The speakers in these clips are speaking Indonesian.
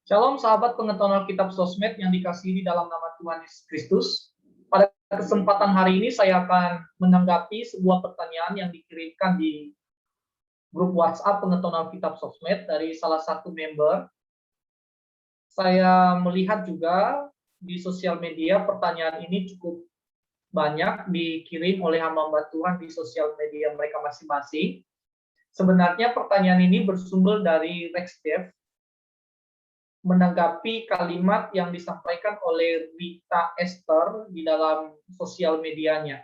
Shalom sahabat pengetahuan Alkitab Sosmed yang dikasihi di dalam nama Tuhan Yesus Kristus. Pada kesempatan hari ini saya akan menanggapi sebuah pertanyaan yang dikirimkan di grup WhatsApp pengetahuan Alkitab Sosmed dari salah satu member. Saya melihat juga di sosial media pertanyaan ini cukup banyak dikirim oleh hamba-hamba Tuhan di sosial media mereka masing-masing. Sebenarnya pertanyaan ini bersumber dari RexDev menanggapi kalimat yang disampaikan oleh Rita Esther di dalam sosial medianya.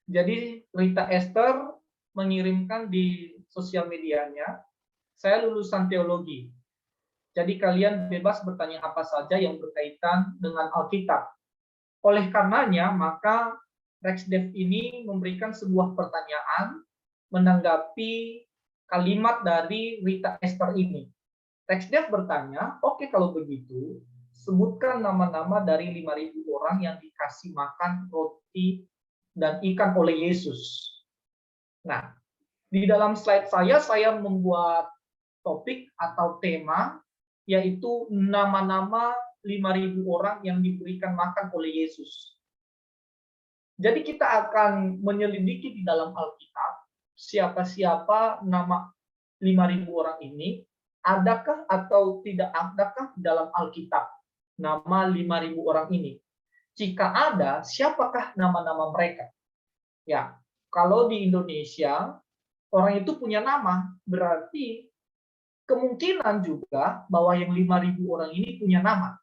Jadi Rita Esther mengirimkan di sosial medianya, saya lulusan teologi. Jadi kalian bebas bertanya apa saja yang berkaitan dengan Alkitab. Oleh karenanya, maka RexDev ini memberikan sebuah pertanyaan menanggapi kalimat dari Rita Esther ini. RexDev bertanya, oke kalau begitu, sebutkan nama-nama dari 5.000 orang yang dikasih makan roti dan ikan oleh Yesus. Nah, di dalam slide saya membuat topik atau tema, yaitu nama-nama 5.000 orang yang diberikan makan oleh Yesus. Jadi kita akan menyelidiki di dalam Alkitab, siapa-siapa nama 5.000 orang ini, adakah atau tidak adakah dalam Alkitab nama 5.000 orang ini? Jika ada, siapakah nama-nama mereka? Ya, kalau di Indonesia orang itu punya nama, berarti kemungkinan juga bahwa yang 5.000 orang ini punya nama.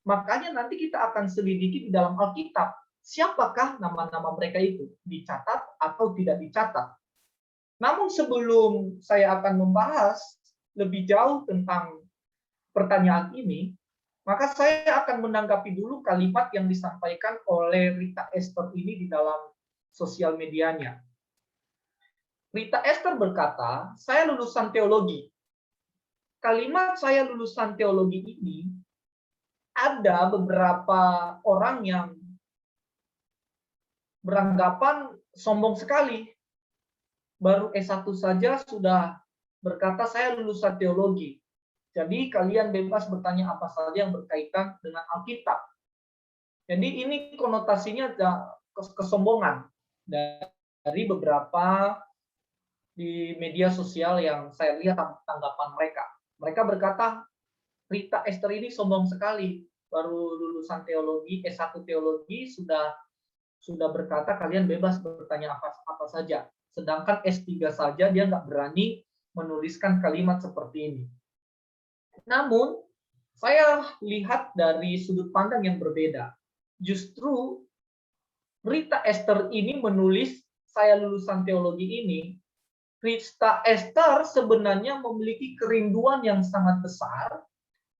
Makanya nanti kita akan selidiki di dalam Alkitab, siapakah nama-nama mereka itu, dicatat atau tidak dicatat. Namun sebelum saya akan membahas lebih jauh tentang pertanyaan ini, maka saya akan menanggapi dulu kalimat yang disampaikan oleh Rita Esther ini di dalam sosial medianya. Rita Esther berkata, saya lulusan teologi. Kalimat saya lulusan teologi ini, ada beberapa orang yang beranggapan sombong sekali. Baru S1 saja sudah berkata saya lulusan teologi. Jadi kalian bebas bertanya apa saja yang berkaitan dengan Alkitab. Jadi ini konotasinya kesombongan dari beberapa di media sosial yang saya lihat tanggapan mereka. Mereka berkata, Rita Esther ini sombong sekali, baru lulusan teologi, S1 teologi sudah berkata kalian bebas bertanya apa saja. Sedangkan S3 saja dia nggak berani menuliskan kalimat seperti ini. Namun, saya lihat dari sudut pandang yang berbeda. Justru Rita Esther ini menulis, saya lulusan teologi ini, Rita Esther sebenarnya memiliki kerinduan yang sangat besar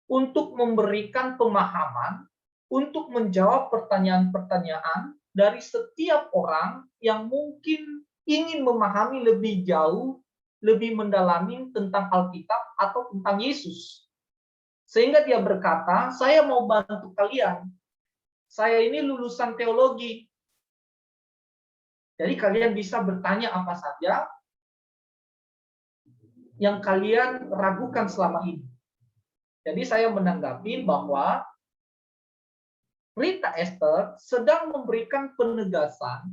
untuk memberikan pemahaman, untuk menjawab pertanyaan-pertanyaan dari setiap orang yang mungkin ingin memahami lebih jauh, lebih mendalami tentang Alkitab atau tentang Yesus. Sehingga dia berkata, saya mau bantu kalian. Saya ini lulusan teologi. Jadi kalian bisa bertanya apa saja yang kalian ragukan selama ini. Jadi saya menanggapi bahwa Rita Esther sedang memberikan penegasan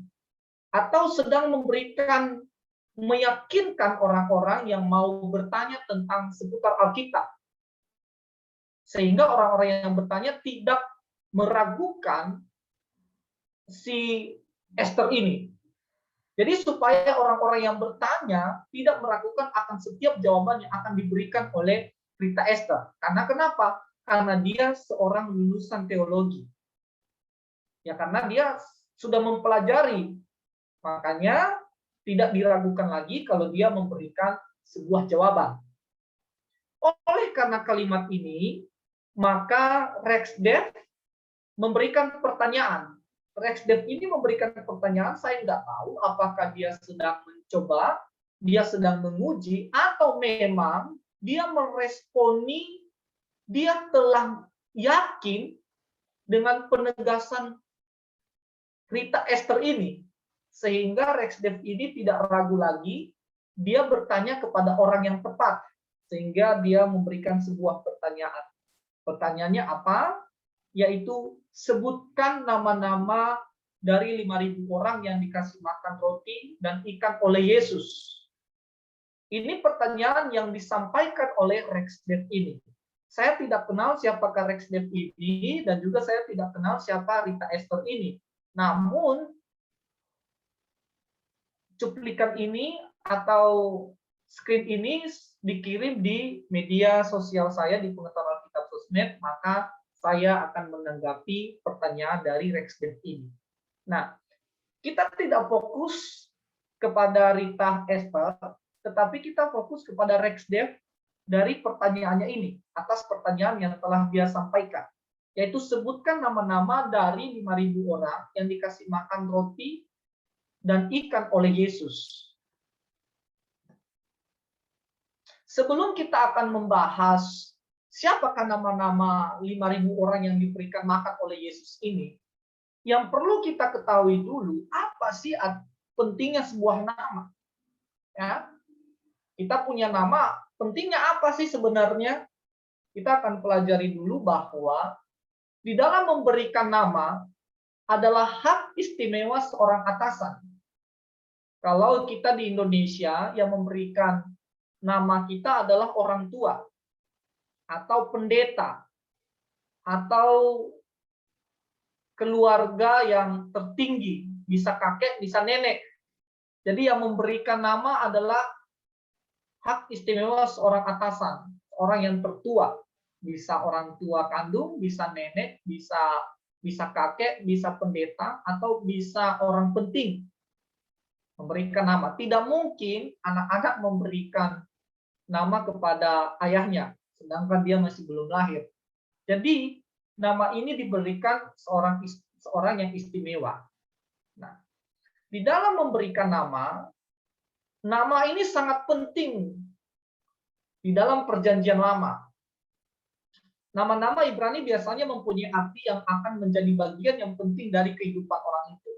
atau sedang memberikan meyakinkan orang-orang yang mau bertanya tentang seputar Alkitab. Sehingga orang-orang yang bertanya tidak meragukan si Esther ini. Jadi supaya orang-orang yang bertanya tidak meragukan akan setiap jawaban yang akan diberikan oleh Rita Esther. Karena kenapa? Karena dia seorang lulusan teologi. Ya karena dia sudah mempelajari. Makanya tidak diragukan lagi kalau dia memberikan sebuah jawaban. Oleh karena kalimat ini, maka RexDev memberikan pertanyaan. RexDev ini memberikan pertanyaan, saya nggak tahu apakah dia sedang mencoba, dia sedang menguji, atau memang dia meresponi, dia telah yakin dengan penegasan Rita Esther ini. Sehingga RexDev ini tidak ragu lagi, dia bertanya kepada orang yang tepat, sehingga dia memberikan sebuah pertanyaan. Pertanyaannya apa? Yaitu sebutkan nama-nama dari 5.000 orang yang dikasih makan roti dan ikan oleh Yesus. Ini pertanyaan yang disampaikan oleh Rexdev ini. Saya tidak kenal siapakah Rexdev ini, dan juga saya tidak kenal siapa Rita Esther ini. Namun, cuplikan ini atau screen ini dikirim di media sosial saya di Pengetahuan Alkitab Sosmed, maka saya akan menanggapi pertanyaan dari Rexdev ini. Nah, kita tidak fokus kepada Rita Esther, tetapi kita fokus kepada Rexdev dari pertanyaannya ini, atas pertanyaan yang telah dia sampaikan. Yaitu sebutkan nama-nama dari 5.000 orang yang dikasih makan roti dan ikan oleh Yesus. Sebelum kita akan membahas siapakah nama-nama 5.000 orang yang diberikan makan oleh Yesus ini, yang perlu kita ketahui dulu, apa sih pentingnya sebuah nama? Ya, kita punya nama, pentingnya apa sih sebenarnya? Kita akan pelajari dulu bahwa di dalam memberikan nama adalah hak istimewa seorang atasan. Kalau kita di Indonesia, yang memberikan nama kita adalah orang tua, atau pendeta, atau keluarga yang tertinggi, bisa kakek, bisa nenek. Jadi yang memberikan nama adalah hak istimewa seorang atasan, orang yang tertua. Bisa orang tua kandung, bisa nenek, bisa kakek, bisa pendeta, atau bisa orang penting memberikan nama. Tidak mungkin anak-anak memberikan nama kepada ayahnya, sedangkan dia masih belum lahir. Jadi nama ini diberikan seorang yang istimewa. Nah, di dalam memberikan nama ini sangat penting di dalam perjanjian lama. Nama-nama Ibrani biasanya mempunyai arti yang akan menjadi bagian yang penting dari kehidupan orang itu.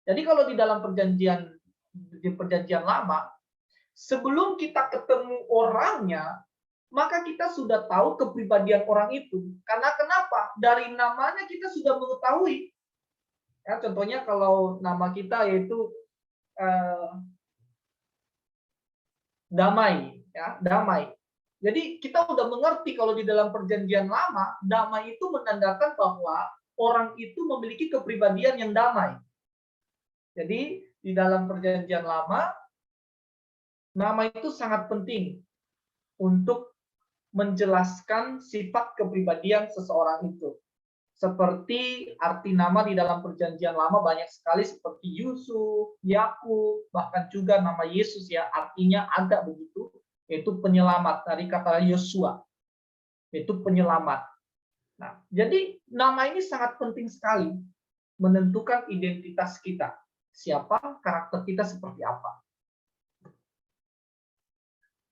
Jadi kalau di dalam perjanjian lama, sebelum kita ketemu orangnya, maka kita sudah tahu kepribadian orang itu. Karena kenapa? Dari namanya kita sudah mengetahui. Ya, contohnya kalau nama kita yaitu damai, ya, damai. Jadi kita sudah mengerti kalau di dalam perjanjian lama, damai itu menandakan bahwa orang itu memiliki kepribadian yang damai. Jadi di dalam perjanjian lama, nama itu sangat penting untuk menjelaskan sifat kepribadian seseorang itu. Seperti arti nama di dalam perjanjian lama banyak sekali, seperti Yusuf, Yakub, bahkan juga nama Yesus, ya, artinya agak begitu, yaitu penyelamat, dari kata Yosua, yaitu penyelamat. Nah, jadi nama ini sangat penting sekali menentukan identitas kita, siapa, karakter kita seperti apa.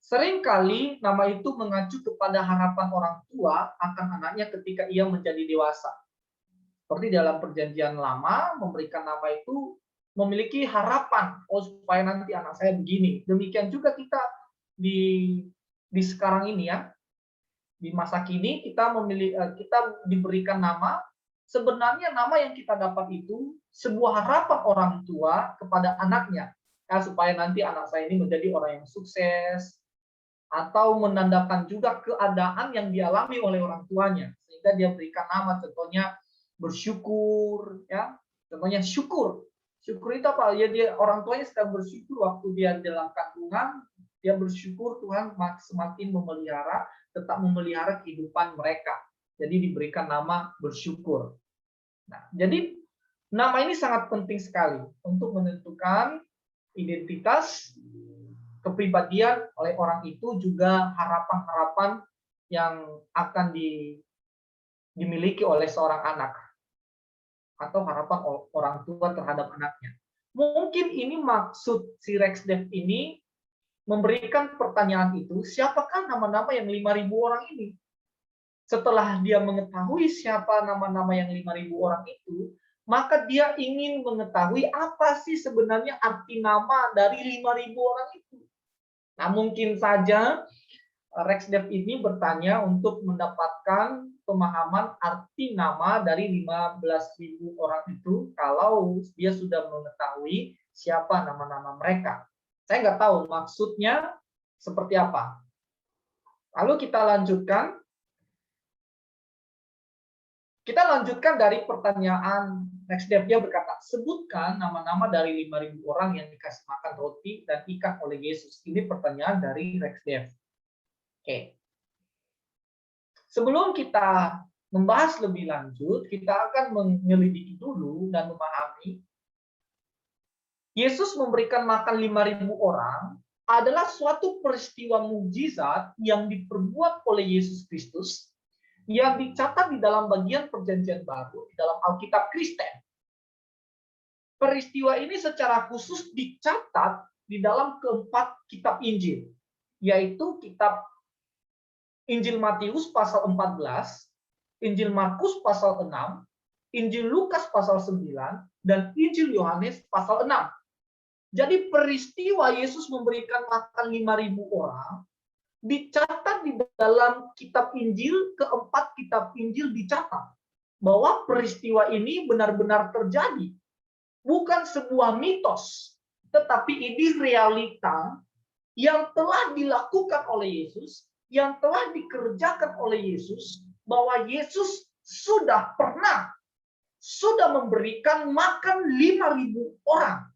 Seringkali nama itu mengacu kepada harapan orang tua akan anaknya ketika ia menjadi dewasa. Seperti dalam perjanjian lama, memberikan nama itu memiliki harapan, oh supaya nanti anak saya begini. Demikian juga kita di sekarang ini, ya, di masa kini kita diberikan nama. Sebenarnya nama yang kita dapat itu sebuah harapan orang tua kepada anaknya, ya, supaya nanti anak saya ini menjadi orang yang sukses, atau menandakan juga keadaan yang dialami oleh orang tuanya, sehingga dia berikan nama, contohnya bersyukur, ya, contohnya syukur. Syukur itu apa? Ya, dia orang tuanya sedang bersyukur waktu dia dalam kandungan, dia bersyukur Tuhan semakin memelihara, tetap memelihara kehidupan mereka. Jadi diberikan nama bersyukur. Nah, jadi nama ini sangat penting sekali untuk menentukan identitas, kepribadian oleh orang itu, juga harapan-harapan yang akan dimiliki oleh seorang anak atau harapan orang tua terhadap anaknya. Mungkin ini maksud si Rexdev ini memberikan pertanyaan itu, siapakah nama-nama yang 5.000 orang ini? Setelah dia mengetahui siapa nama-nama yang 5.000 orang itu, maka dia ingin mengetahui apa sih sebenarnya arti nama dari 5.000 orang itu. Nah, mungkin saja Rexdev ini bertanya untuk mendapatkan pemahaman arti nama dari 15.000 orang itu kalau dia sudah mengetahui siapa nama-nama mereka. Saya nggak tahu maksudnya seperti apa. Lalu kita lanjutkan. Kita lanjutkan dari pertanyaan Rexdev. Dia berkata, sebutkan nama-nama dari 5.000 orang yang dikasih makan roti dan ikan oleh Yesus. Ini pertanyaan dari Rexdev. Oke. Sebelum kita membahas lebih lanjut, kita akan menyelidiki dulu dan memahami Yesus memberikan makan 5.000 orang adalah suatu peristiwa mukjizat yang diperbuat oleh Yesus Kristus yang dicatat di dalam bagian Perjanjian Baru di dalam Alkitab Kristen. Peristiwa ini secara khusus dicatat di dalam keempat kitab Injil, yaitu kitab Injil Matius pasal 14, Injil Markus pasal 6, Injil Lukas pasal 9, dan Injil Yohanes pasal 6. Jadi peristiwa Yesus memberikan makan 5.000 orang dicatat di dalam kitab Injil, keempat kitab Injil dicatat bahwa peristiwa ini benar-benar terjadi. Bukan sebuah mitos, tetapi ini realita yang telah dilakukan oleh Yesus, yang telah dikerjakan oleh Yesus, bahwa Yesus sudah memberikan makan 5.000 orang.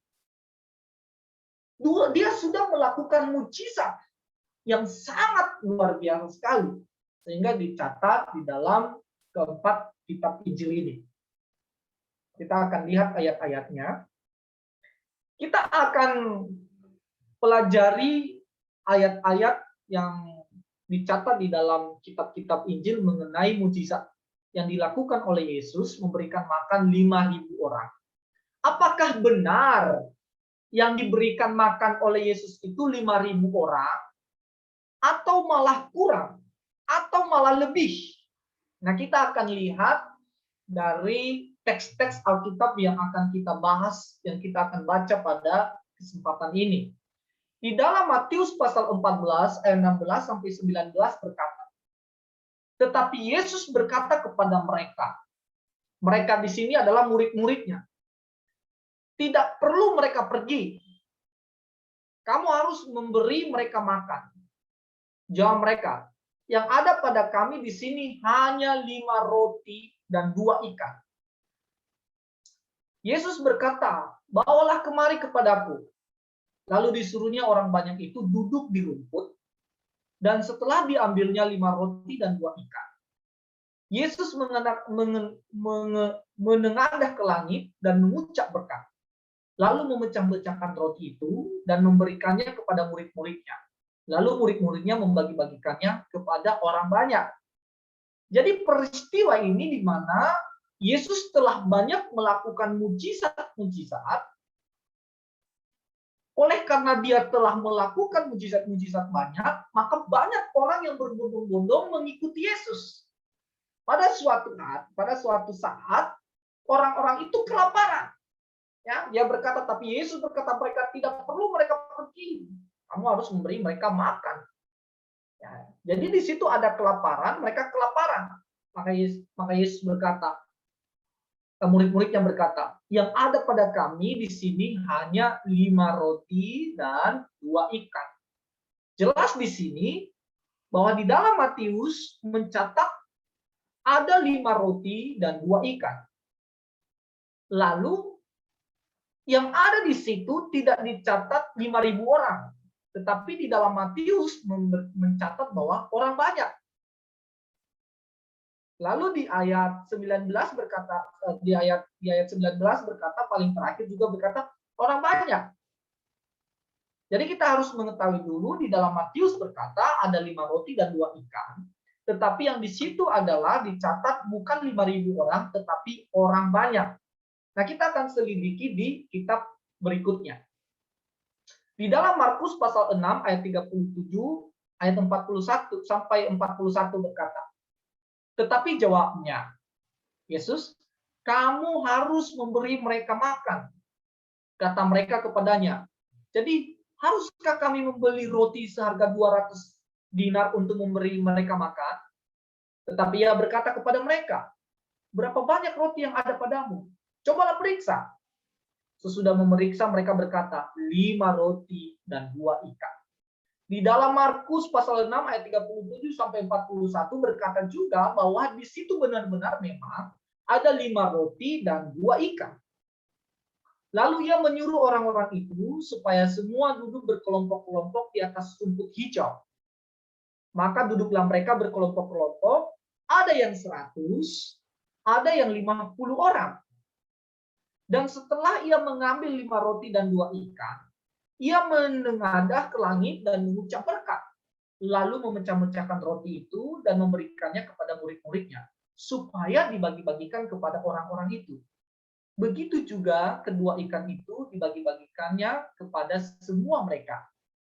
Dia sudah melakukan mukjizat yang sangat luar biasa sekali, sehingga dicatat di dalam keempat kitab Injil ini. Kita akan lihat ayat-ayatnya. Kita akan pelajari ayat-ayat yang dicatat di dalam kitab-kitab Injil mengenai mukjizat yang dilakukan oleh Yesus memberikan makan 5.000 orang. Apakah benar yang diberikan makan oleh Yesus itu 5.000 orang? Atau malah kurang, atau malah lebih. Nah, kita akan lihat dari teks-teks Alkitab yang akan kita bahas, yang kita akan baca pada kesempatan ini. Di dalam Matius pasal 14 ayat 16 sampai 19 berkata, tetapi Yesus berkata kepada mereka di sini adalah murid-muridnya, tidak perlu mereka pergi. Kamu harus memberi mereka makan. Jawab mereka, yang ada pada kami di sini hanya 5 roti dan 2 ikan. Yesus berkata, bawalah kemari kepadaku. Lalu disuruhnya orang banyak itu duduk di rumput, dan setelah diambilnya 5 roti dan 2 ikan, Yesus menengadah ke langit dan mengucap berkat. Lalu memecah-mecahkan roti itu dan memberikannya kepada murid-muridnya. Lalu murid-muridnya membagi-bagikannya kepada orang banyak. Jadi peristiwa ini di mana Yesus telah banyak melakukan mukjizat-mukjizat. Oleh karena dia telah melakukan mukjizat-mukjizat banyak, maka banyak orang yang berbondong-bondong mengikuti Yesus. Pada suatu saat orang-orang itu kelaparan. Ya, dia berkata, tapi Yesus berkata mereka tidak perlu mereka pergi. Kamu harus memberi mereka makan. Ya, jadi di situ ada kelaparan, mereka kelaparan. Maka Yesus berkata, murid-murid yang berkata, yang ada pada kami di sini hanya 5 roti dan 2 ikan. Jelas di sini bahwa di dalam Matius mencatat ada 5 roti dan 2 ikan. Lalu yang ada di situ tidak dicatat 5.000 orang. Tetapi di dalam Matius mencatat bahwa orang banyak. Lalu di ayat 19 berkata, di ayat 19 berkata, paling terakhir juga berkata, orang banyak. Jadi kita harus mengetahui dulu di dalam Matius berkata ada 5 roti dan 2 ikan. Tetapi yang di situ adalah dicatat bukan 5.000 orang, tetapi orang banyak. Nah, kita akan selidiki di kitab berikutnya. Di dalam Markus pasal 6 ayat 37 ayat 41 sampai 41 berkata, tetapi jawabnya Yesus, kamu harus memberi mereka makan. Kata mereka kepadanya, jadi haruskah kami membeli roti seharga 200 dinar untuk memberi mereka makan. Tetapi ia berkata kepada mereka, berapa banyak roti yang ada padamu? Cobalah periksa. Sesudah memeriksa, mereka berkata, 5 roti dan 2 ikan. Di dalam Markus pasal 6 ayat 37 sampai 41 berkata juga bahwa di situ benar-benar memang ada 5 roti dan 2 ikan. Lalu ia menyuruh orang-orang itu supaya semua duduk berkelompok-kelompok di atas rumput hijau. Maka duduklah mereka berkelompok-kelompok, ada yang 100, ada yang 50 orang. Dan setelah ia mengambil 5 roti dan 2 ikan, ia menengadah ke langit dan mengucap berkat. Lalu memecah-mecahkan roti itu dan memberikannya kepada murid-muridnya, supaya dibagi-bagikan kepada orang-orang itu. Begitu juga kedua ikan itu dibagi-bagikannya kepada semua mereka.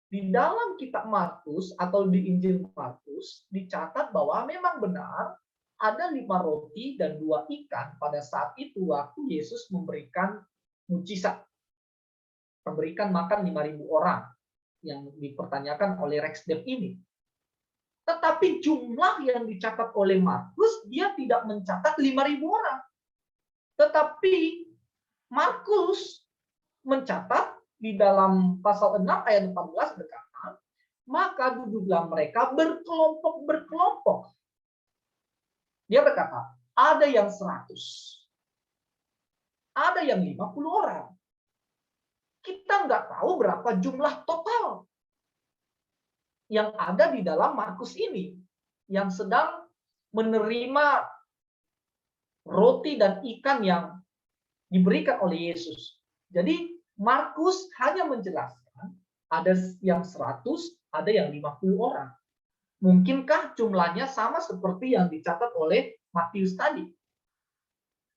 Di dalam kitab Markus atau di Injil Markus dicatat bahwa memang benar ada 5 roti dan 2 ikan pada saat itu waktu Yesus memberikan mujizat. Memberikan makan 5.000 orang yang dipertanyakan oleh Rex Dev ini. Tetapi jumlah yang dicatat oleh Markus, dia tidak mencatat 5.000 orang. Tetapi Markus mencatat di dalam pasal 6 ayat 14 berkata, maka duduklah mereka berkelompok-berkelompok. Dia berkata, ada yang 100, ada yang 50 orang. Kita nggak tahu berapa jumlah total yang ada di dalam Markus ini, yang sedang menerima roti dan ikan yang diberikan oleh Yesus. Jadi Markus hanya menjelaskan ada yang 100, ada yang 50 orang. Mungkinkah jumlahnya sama seperti yang dicatat oleh Matius tadi?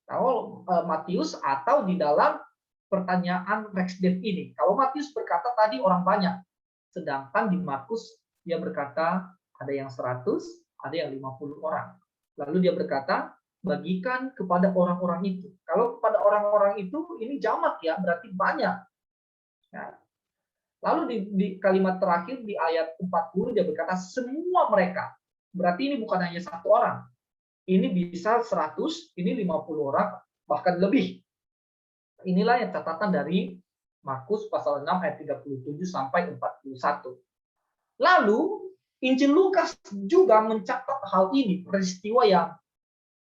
Kalau Matius atau di dalam pertanyaan Rex Dev ini. Kalau Matius berkata tadi orang banyak, sedangkan di Markus dia berkata ada yang 100, ada yang 50 orang. Lalu dia berkata, bagikan kepada orang-orang itu. Kalau kepada orang-orang itu, ini jamak ya, berarti banyak. Ya. Lalu di kalimat terakhir di ayat 40 dia berkata semua mereka. Berarti ini bukan hanya satu orang. Ini bisa 100, ini 50 orang, bahkan lebih. Inilah yang catatan dari Markus pasal 6 ayat 37 sampai 41. Lalu Injil Lukas juga mencatat hal ini, peristiwa yang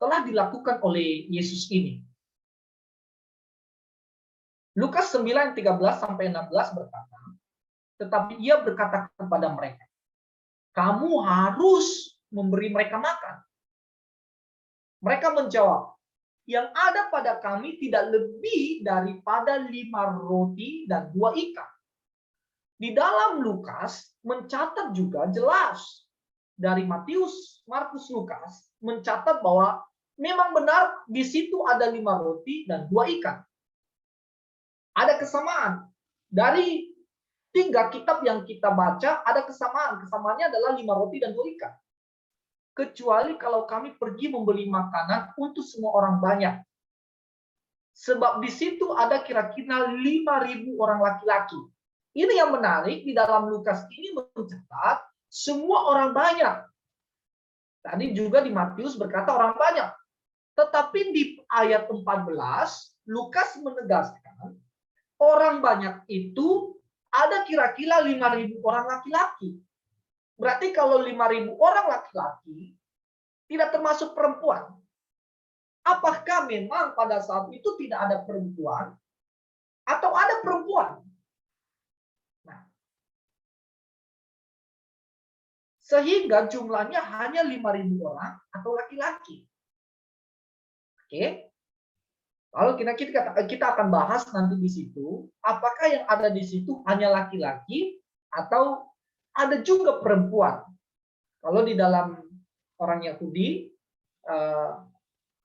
telah dilakukan oleh Yesus ini. Lukas 9 13 sampai 16 berkata, tetapi ia berkata kepada mereka, kamu harus memberi mereka makan. Mereka menjawab, yang ada pada kami tidak lebih daripada 5 roti dan 2 ikan. Di dalam Lukas mencatat juga jelas dari Matius, Markus, Lukas mencatat bahwa memang benar di situ ada 5 roti dan 2 ikan. Ada kesamaan dari 3 kitab yang kita baca, ada kesamaan. Kesamaannya adalah 5 roti dan 2 ikan. Kecuali kalau kami pergi membeli makanan untuk semua orang banyak. Sebab di situ ada kira-kira 5.000 orang laki-laki. Ini yang menarik, di dalam Lukas ini mencatat semua orang banyak. Tadi juga di Matius berkata orang banyak. Tetapi di ayat 14, Lukas menegaskan orang banyak itu ada kira-kira 5.000 orang laki-laki. Berarti kalau 5.000 orang laki-laki tidak termasuk perempuan. Apakah memang pada saat itu tidak ada perempuan atau ada perempuan? Nah, sehingga jumlahnya hanya 5.000 orang atau laki-laki. Oke. Lalu kita akan bahas nanti di situ, apakah yang ada di situ hanya laki-laki atau ada juga perempuan. Kalau di dalam orang Yahudi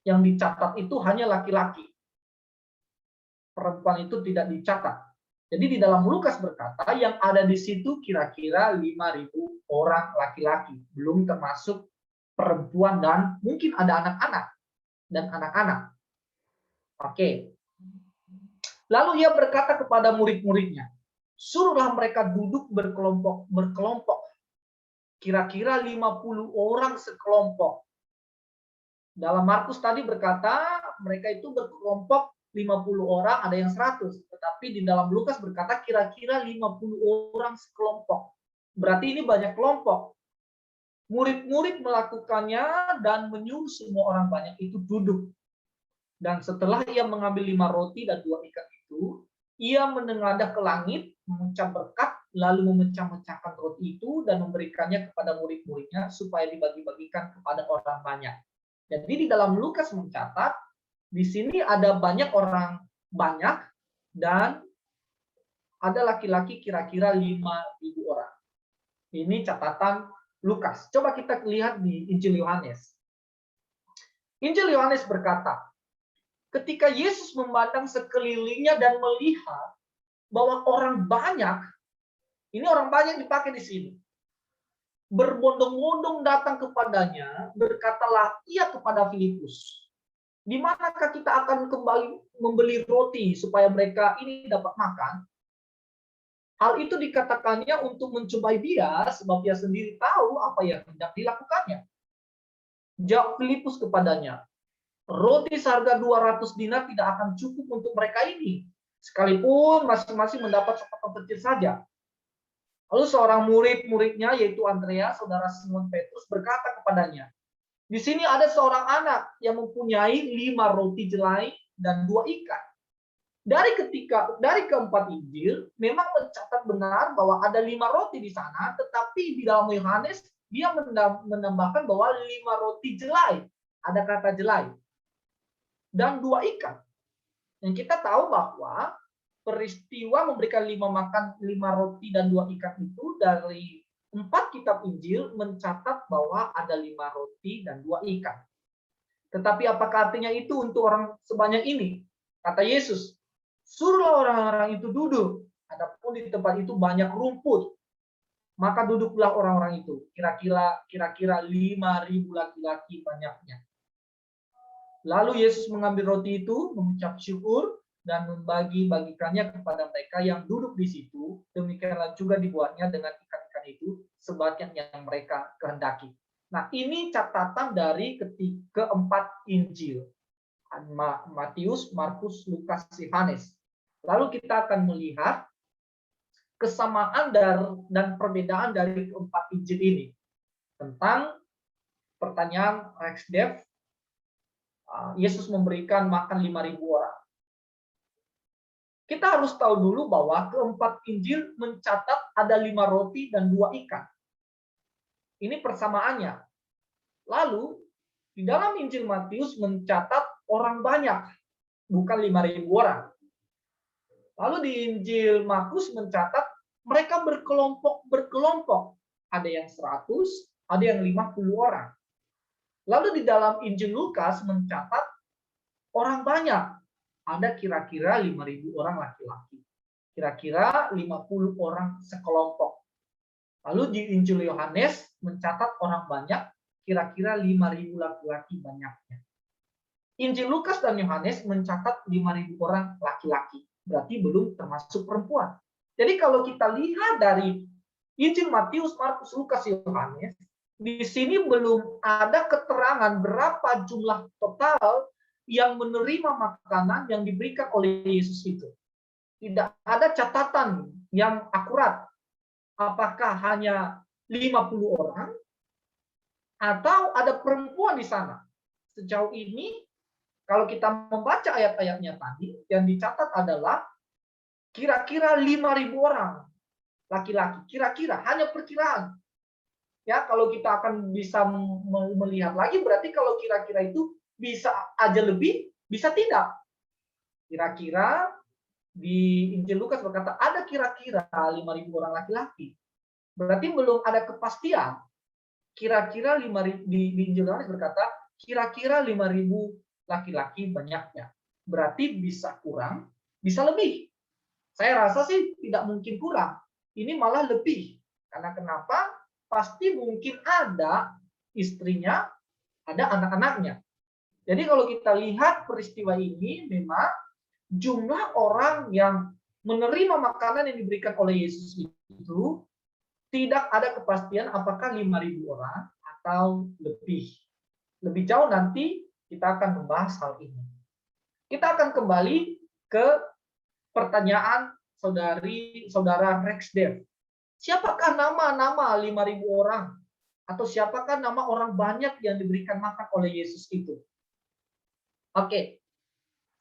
yang dicatat itu hanya laki-laki. Perempuan itu tidak dicatat. Jadi di dalam Lukas berkata yang ada di situ kira-kira 5.000 orang laki-laki, belum termasuk perempuan dan mungkin ada anak-anak dan anak-anak. Oke. Lalu ia berkata kepada murid-muridnya, suruhlah mereka duduk berkelompok-berkelompok. kira-kira 50 orang sekelompok. Dalam Markus tadi berkata mereka itu berkelompok 50 orang, ada yang 100. Tetapi di dalam Lukas berkata kira-kira 50 orang sekelompok. Berarti ini banyak kelompok. Murid-murid melakukannya dan menyuruh semua orang banyak itu duduk. Dan setelah ia mengambil 5 roti dan 2 ikan itu, ia menengadah ke langit, mengucap berkat, lalu memecah-mecahkan roti itu dan memberikannya kepada murid-muridnya supaya dibagi-bagikan kepada orang banyak. Jadi di dalam Lukas mencatat, di sini ada banyak orang banyak dan ada laki-laki kira-kira 5.000 orang. Ini catatan Lukas. Coba kita lihat di Injil Yohanes. Injil Yohanes berkata, ketika Yesus memandang sekelilingnya dan melihat bahwa orang banyak, ini orang banyak dipakai di sini, berbondong-bondong datang kepadanya, berkatalah ia kepada Filipus, di manakah kita akan kembali membeli roti supaya mereka ini dapat makan? Hal itu dikatakannya untuk mencobai dia, sebab dia sendiri tahu apa yang hendak dilakukannya. Jawab Filipus kepadanya, roti seharga 200 dinar tidak akan cukup untuk mereka ini, sekalipun masing-masing mendapat sepotong kecil saja. Lalu seorang murid-muridnya, yaitu Andreas, saudara Simon Petrus, berkata kepadanya, di sini ada seorang anak yang mempunyai 5 roti jelai dan 2 ikan. Dari keempat Injil, memang mencatat benar bahwa ada 5 roti di sana, tetapi di dalam Yohanes, dia menambahkan bahwa 5 roti jelai. Ada kata jelai. Dan 2 ikan. Yang kita tahu bahwa peristiwa memberikan 5 roti dan 2 ikan itu dari 4 kitab Injil mencatat bahwa ada 5 roti dan 2 ikan. Tetapi apakah artinya itu untuk orang sebanyak ini? Kata Yesus, suruhlah orang-orang itu duduk. Adapun di tempat itu banyak rumput. Maka duduklah orang-orang itu. Kira-kira 5.000 laki-laki banyaknya. Lalu Yesus mengambil roti itu, mengucap syukur, dan membagi-bagikannya kepada mereka yang duduk di situ. Demikianlah juga dibuatnya dengan ikan-ikan itu sebanyak yang mereka kehendaki. Nah, ini catatan dari keempat Injil. Matius, Markus, Lukas, Yohanes. Lalu kita akan melihat kesamaan dan perbedaan dari keempat Injil ini. Tentang pertanyaan Rex Dev, Yesus memberikan makan 5.000 orang. Kita harus tahu dulu bahwa keempat Injil mencatat ada 5 roti dan 2 ikan. Ini persamaannya. Lalu, di dalam Injil Matius mencatat orang banyak, bukan 5.000 orang. Lalu di Injil Markus mencatat mereka berkelompok. Ada yang 100, ada yang 50 orang. Lalu di dalam Injil Lukas mencatat orang banyak. Ada kira-kira 5.000 orang laki-laki. Kira-kira 50 orang sekelompok. Lalu di Injil Yohanes mencatat orang banyak, kira-kira 5.000 laki-laki banyaknya. Injil Lukas dan Yohanes mencatat 5.000 orang laki-laki. Berarti belum termasuk perempuan. Jadi kalau kita lihat dari Injil Matius, Markus, Lukas, Yohanes, di sini belum ada keterangan berapa jumlah total yang menerima makanan yang diberikan oleh Yesus itu. Tidak ada catatan yang akurat. Apakah hanya 50 orang atau ada perempuan di sana? Sejauh ini, kalau kita membaca ayat-ayatnya tadi, yang dicatat adalah kira-kira 5.000 orang laki-laki. Kira-kira, hanya perkiraan. Ya, kalau kita akan bisa melihat lagi, berarti kalau kira-kira itu bisa aja lebih, bisa tidak. Kira-kira di Injil Lukas berkata ada kira-kira 5.000 orang laki-laki. Berarti belum ada kepastian. Kira-kira 5.000 di Injil Yohanes berkata kira-kira 5.000 laki-laki banyaknya. Berarti bisa kurang, bisa lebih. Saya rasa sih tidak mungkin kurang. Ini malah lebih. Karena kenapa? Pasti mungkin ada istrinya, ada anak-anaknya. Jadi kalau kita lihat peristiwa ini, memang jumlah orang yang menerima makanan yang diberikan oleh Yesus itu tidak ada kepastian apakah 5.000 orang atau lebih. Lebih jauh nanti kita akan membahas hal ini. Kita akan kembali ke pertanyaan saudara Rex Dev. Siapakah nama-nama 5.000 orang? Atau siapakah nama orang banyak yang diberikan makan oleh Yesus itu? Oke,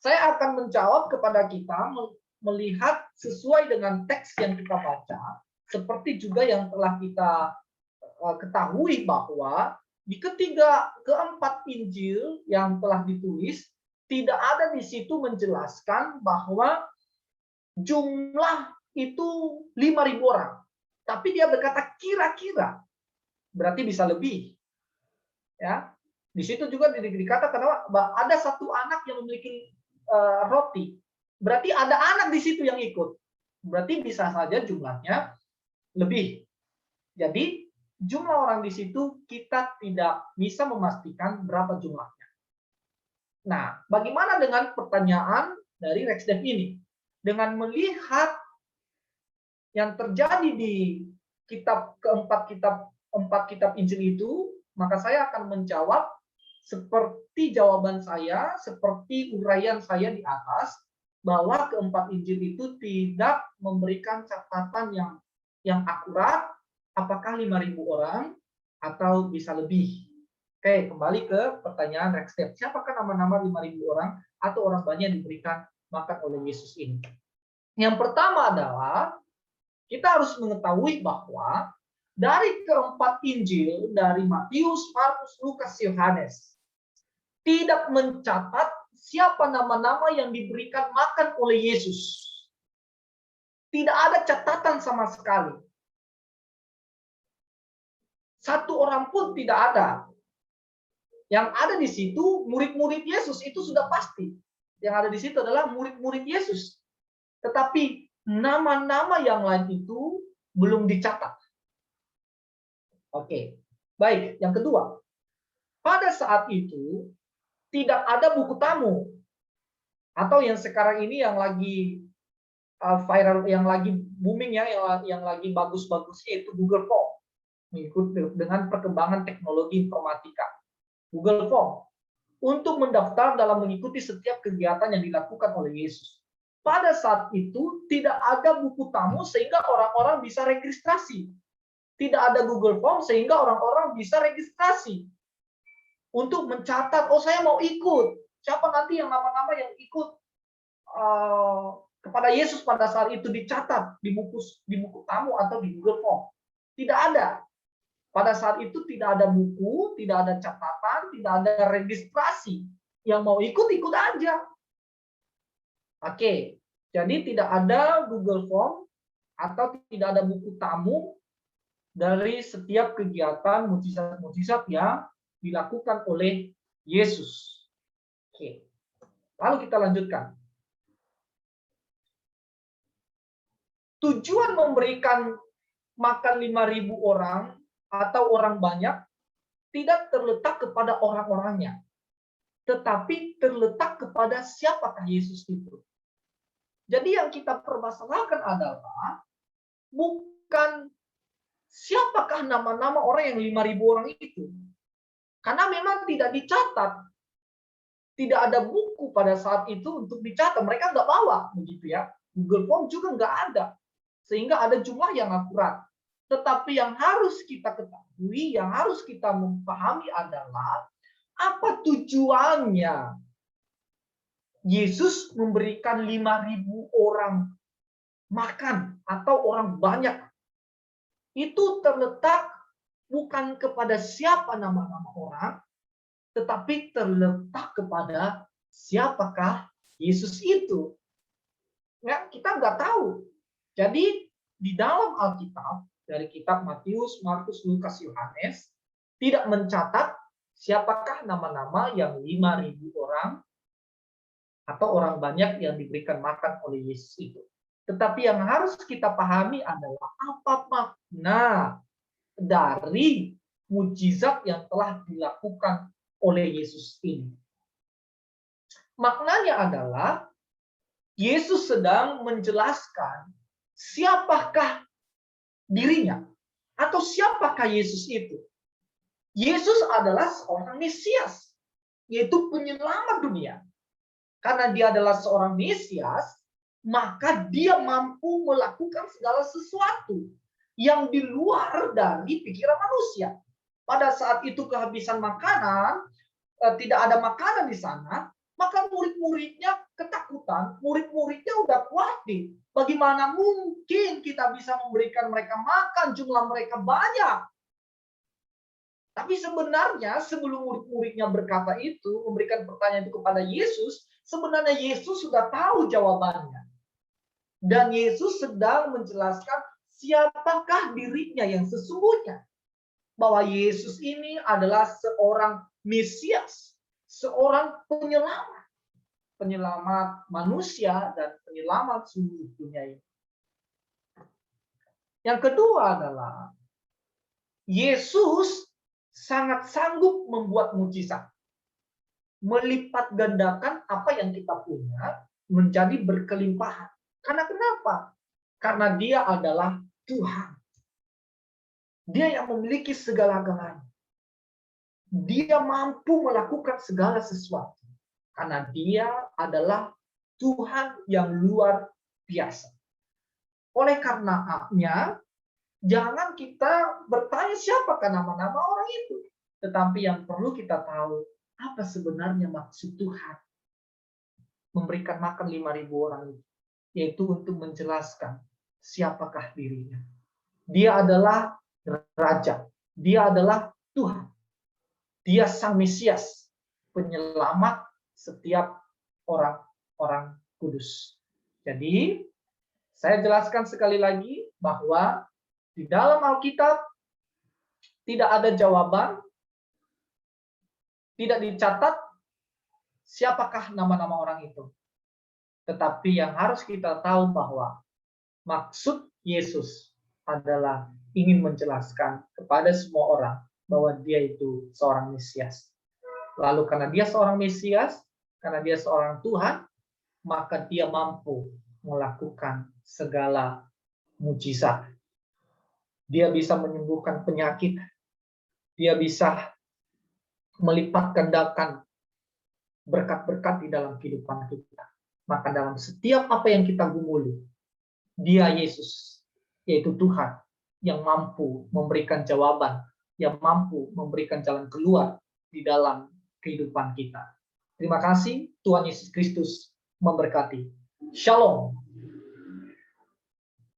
saya akan menjawab kepada kita melihat sesuai dengan teks yang kita baca, seperti juga yang telah kita ketahui bahwa di ketiga keempat Injil yang telah ditulis, tidak ada di situ menjelaskan bahwa jumlah itu 5.000 orang. Tapi dia berkata kira-kira, berarti bisa lebih. Ya, di situ juga dikatakan bahwa ada satu anak yang memiliki roti. Berarti ada anak di situ yang ikut. Berarti bisa saja jumlahnya lebih. Jadi jumlah orang di situ kita tidak bisa memastikan berapa jumlahnya. Nah, bagaimana dengan pertanyaan dari Rex Dev ini? Dengan melihat yang terjadi di empat kitab Injil itu, maka saya akan menjawab seperti jawaban saya, seperti uraian saya di atas, bahwa keempat Injil itu tidak memberikan catatan yang akurat, apakah 5.000 orang atau bisa lebih. Oke, kembali ke pertanyaan Rex Dev. Siapakah nama-nama 5.000 orang atau orang banyak yang diberikan makan oleh Yesus ini? Yang pertama adalah kita harus mengetahui bahwa dari keempat Injil, dari Matius, Markus, Lukas, Yohanes, tidak mencatat siapa nama-nama yang diberikan makan oleh Yesus. Tidak ada catatan sama sekali. Satu orang pun tidak ada. Yang ada di situ murid-murid Yesus, itu sudah pasti. Yang ada di situ adalah murid-murid Yesus. Tetapi nama-nama yang lain itu belum dicatat. Oke, baik. Yang kedua, pada saat itu tidak ada buku tamu, atau yang sekarang ini yang lagi viral, yang lagi booming ya, yang lagi bagus-bagusnya itu Google Form, mengikuti dengan perkembangan teknologi informatika. Google Form untuk mendaftar dalam mengikuti setiap kegiatan yang dilakukan oleh Yesus. Pada saat itu tidak ada buku tamu sehingga orang-orang bisa registrasi. Tidak ada Google Form sehingga orang-orang bisa registrasi untuk mencatat, oh saya mau ikut. Siapa nanti yang nama-nama yang ikut kepada Yesus pada saat itu dicatat di buku tamu atau di Google Form. Tidak ada. Pada saat itu tidak ada buku, tidak ada catatan, tidak ada registrasi. Yang mau ikut aja. Oke, jadi tidak ada Google Form atau tidak ada buku tamu dari setiap kegiatan mujizat-mujizat yang dilakukan oleh Yesus. Oke, lalu kita lanjutkan. Tujuan memberikan makan 5.000 orang atau orang banyak tidak terletak kepada orang-orangnya, tetapi terletak kepada siapakah Yesus itu. Jadi yang kita permasalahkan adalah bukan siapakah nama-nama orang yang 5.000 orang itu. Karena memang tidak dicatat. Tidak ada buku pada saat itu untuk dicatat. Mereka nggak bawa, begitu ya. Google Form juga nggak ada. Sehingga ada jumlah yang akurat. Tetapi yang harus kita ketahui, yang harus kita memahami adalah apa tujuannya Yesus memberikan 5.000 orang makan atau orang banyak. Itu terletak bukan kepada siapa nama-nama orang, tetapi terletak kepada siapakah Yesus itu. Ya, kita nggak tahu. Jadi di dalam Alkitab, dari kitab Matius, Markus, Lukas, Yohanes, tidak mencatat siapakah nama-nama yang 5.000 orang atau orang banyak yang diberikan makan oleh Yesus itu. Tetapi yang harus kita pahami adalah apa makna dari mujizat yang telah dilakukan oleh Yesus ini. Maknanya adalah Yesus sedang menjelaskan siapakah dirinya. Atau siapakah Yesus itu? Yesus adalah seorang Mesias, yaitu penyelamat dunia. Karena dia adalah seorang Mesias, maka dia mampu melakukan segala sesuatu yang di luar dari pikiran manusia. Pada saat itu kehabisan makanan, tidak ada makanan di sana, maka murid-muridnya ketakutan, murid-muridnya udah khawatir. Bagaimana mungkin kita bisa memberikan mereka makan, jumlah mereka banyak. Tapi sebenarnya sebelum murid-muridnya berkata itu, memberikan pertanyaan itu kepada Yesus, sebenarnya Yesus sudah tahu jawabannya. Dan Yesus sedang menjelaskan siapakah dirinya yang sesungguhnya. Bahwa Yesus ini adalah seorang Mesias, seorang penyelamat. Penyelamat manusia dan penyelamat seluruh dunia ini. Yang kedua adalah Yesus sangat sanggup membuat mujizat. Melipat gandakan apa yang kita punya menjadi berkelimpahan. Karena kenapa? Karena dia adalah Tuhan. Dia yang memiliki segala-galanya. Dia mampu melakukan segala sesuatu. Karena dia adalah Tuhan yang luar biasa. Oleh karenanya, jangan kita bertanya siapakah nama-nama orang itu. Tetapi yang perlu kita tahu, apa sebenarnya maksud Tuhan memberikan makan 5.000 orang itu. Yaitu untuk menjelaskan siapakah dirinya. Dia adalah Raja. Dia adalah Tuhan. Dia Sang Mesias. Penyelamat setiap orang-orang kudus. Jadi, saya jelaskan sekali lagi bahwa di dalam Alkitab tidak ada jawaban, tidak dicatat siapakah nama-nama orang itu. Tetapi yang harus kita tahu bahwa maksud Yesus adalah ingin menjelaskan kepada semua orang bahwa dia itu seorang Mesias. Lalu karena dia seorang Mesias, karena dia seorang Tuhan, maka dia mampu melakukan segala mujizat. Dia bisa menyembuhkan penyakit. Dia bisa melipat gandakan berkat-berkat di dalam kehidupan kita. Maka dalam setiap apa yang kita gumuli, dia Yesus, yaitu Tuhan, yang mampu memberikan jawaban, yang mampu memberikan jalan keluar di dalam kehidupan kita. Terima kasih, Tuhan Yesus Kristus memberkati. Shalom.